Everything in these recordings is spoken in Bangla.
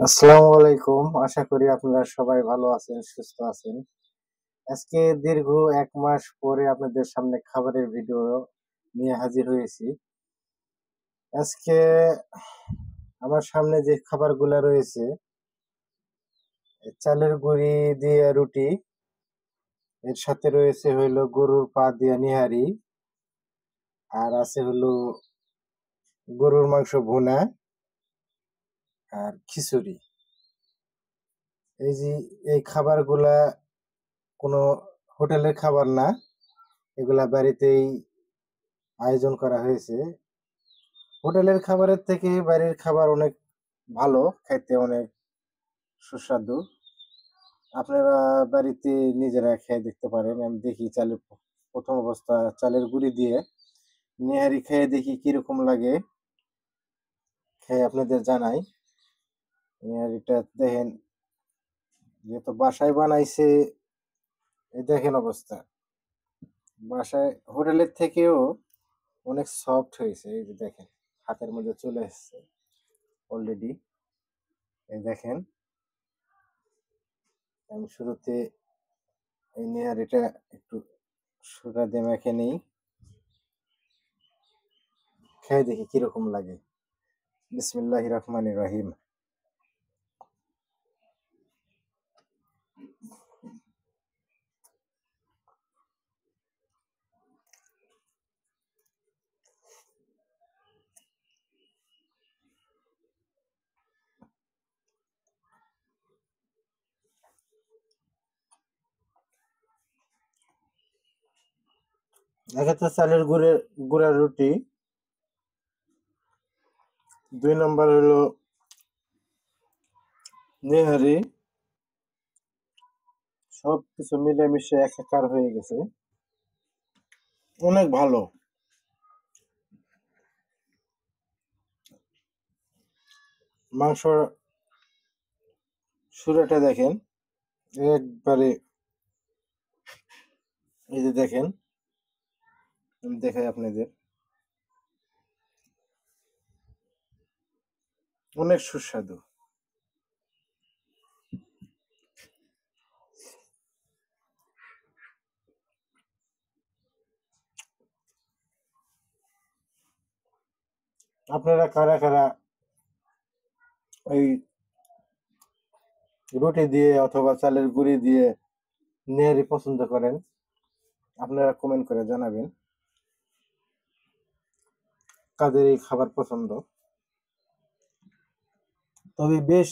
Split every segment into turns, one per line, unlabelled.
আসসালামু আলাইকুম। আশা করি আপনারা সবাই ভালো আছেন, সুস্থ আছেন। আজকে দীর্ঘ ১ মাস পরে আপনাদের সামনে খাবারের ভিডিও নিয়ে হাজির হয়েছি। আজকে আমার সামনে যে খাবারগুলা রয়েছে, চালের গুঁড়ি দিয়ে রুটি, এর সাথে রয়েছে হইলো গরুর পা দিয়া নিহারি, আর আছে হলো গরুর মাংস ভুনা আর খিচুড়ি। এই যে এই খাবারগুলা কোনো হোটেলের খাবার না, এগুলা বাড়িতেই আয়োজন করা হয়েছে। হোটেলের খাবারের থেকে বাইরের খাবার অনেক ভালো, খাইতে অনেক সুস্বাদু। আপনারা বাড়িতে নিজেরা খেয়ে দেখতে পারেন। আমি দেখি প্রথম অবস্থা চালের গুঁড়ি দিয়ে নেহারি খেয়ে দেখি কিরকম লাগে, খেয়ে আপনাদের জানাই। নেহারিটা দেখেন, যেহেতু বাসায় বানাইছে, এই দেখেন অবস্থা। বাসায় হোটেলের থেকেও অনেক সফট হয়েছে। এই যে দেখেন, হাতের মধ্যে চলে এসছে অলরেডি। এই দেখেন, আমি শুরুতে এই নেহারিটা একটু সোডা দিয়ে মেখে নিই, খেয়ে দেখি কিরকম লাগে। বিসমিল্লাহির রহমানির রহিম। এক একটা চালের গুঁড়ার রুটি, ২ নম্বর হলো নেহারি, সবকিছু মিলেমিশে একাকার হয়ে গেছে, অনেক ভালো। মাংস সুরাটা দেখেন, একবারে, এই যে দেখেন, আমি দেখাই আপনাদের, অনেক সুস্বাদু। আপনারা কারা কারা এই রুটি দিয়ে অথবা চালের গুঁড়ি দিয়ে নেহারি পছন্দ করেন, আপনারা কমেন্ট করে জানাবেন কাদের এই খাবার পছন্দ। তবে বেশ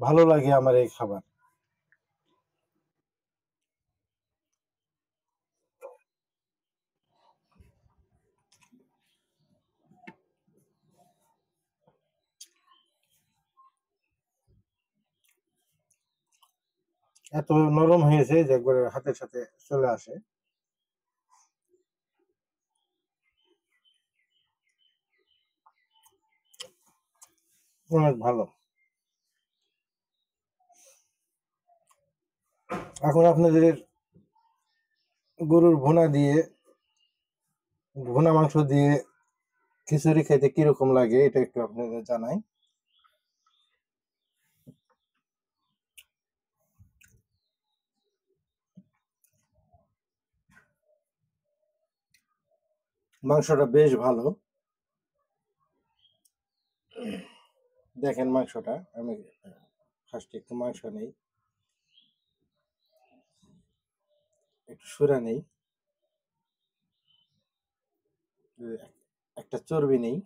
ভালো লাগে আমার এই খাবার। এত নরম হয়েছে যে একবারে হাতের সাথে চলে আসে। অনেক ভালো। এখন আপনাদের গরুর ভুনা মাংস দিয়ে খিচুড়ি খেতে কিরকম লাগে এটা একটু আপনাদের জানাই। মাংসটা বেশ ভালো। দেখেন মাংসটা, আমি ফার্স্টে একটু মাংস নেই, একটু সুরা নেই, একটা চর্বি নেই,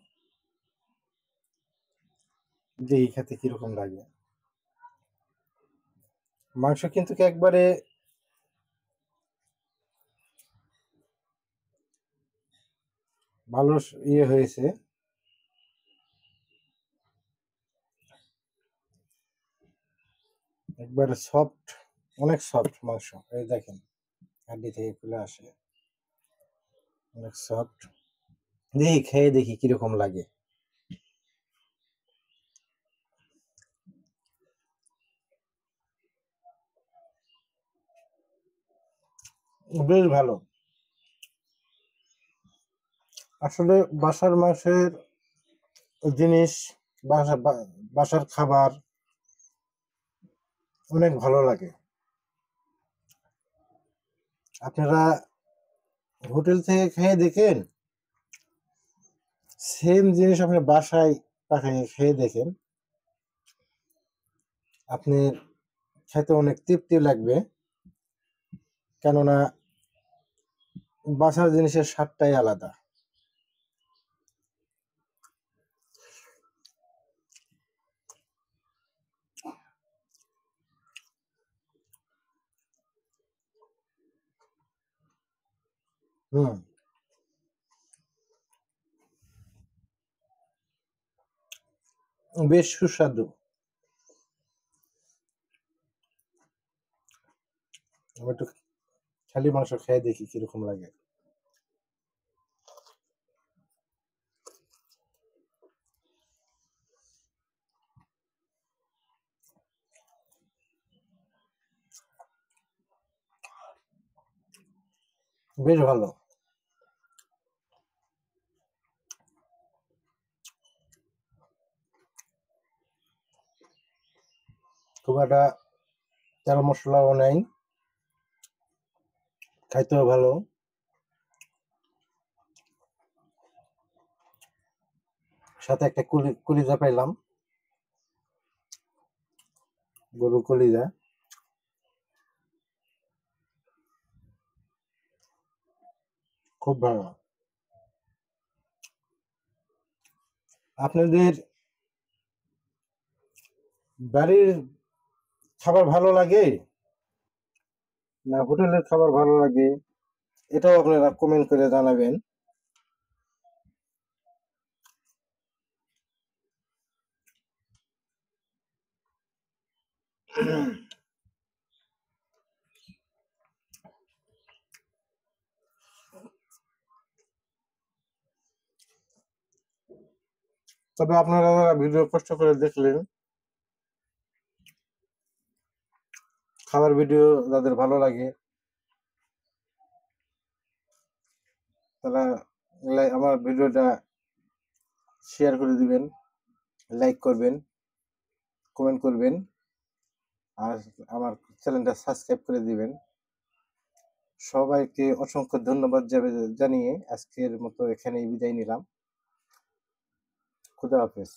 দেখি খেতে কিরকম লাগে। মাংস কিন্তু একবারে ভালো ইয়ে হয়েছে, একবারে সফট, অনেক সফট মাংস। এই দেখেন, হাড্ডি থেকে খুলে আসে, অনেক সফট। দেখি খেয়ে দেখি কিরকম লাগে। বেশ ভালো। আসলে বাসার মাংসের জিনিস, বাসার খাবার অনেক ভালো লাগে। আপনারা হোটেল থেকে খেয়ে দেখেন, সেম জিনিস আপনি বাসায় পাঠিয়ে খেয়ে দেখেন, আপনি খেতে অনেক তৃপ্তি লাগবে। কেননা বাসার জিনিসের স্বাদটাই আলাদা। হুম, বেশ সুস্বাদু। আমি একটু খালি মাংস খেয়ে দেখি কিরকম লাগে। বেশ ভালো। খুব একটা তেল মশলাও নেই, খাইতেও ভালো। সাথে একটা কলিজা পাইলাম, গরুর কলিজা। খুব ভালো। আপনাদের বাড়ির খাবার ভালো লাগে না হোটেলের খাবার ভালো লাগে, এটাও আপনারা কমেন্ট করে জানাবেন। তবে আপনারা যারা ভিডিও কষ্ট করে দেখলেন, খাবার ভিডিও যাদের ভালো লাগে তারা আমার ভিডিওটা শেয়ার করে দিবেন, লাইক করবেন, কমেন্ট করবেন, আর আমার চ্যানেলটা সাবস্ক্রাইব করে দিবেন। সবাইকে অসংখ্য ধন্যবাদ জানিয়ে আজকের মতো এখানেই বিদায় নিলাম। খুদা হাফেজ।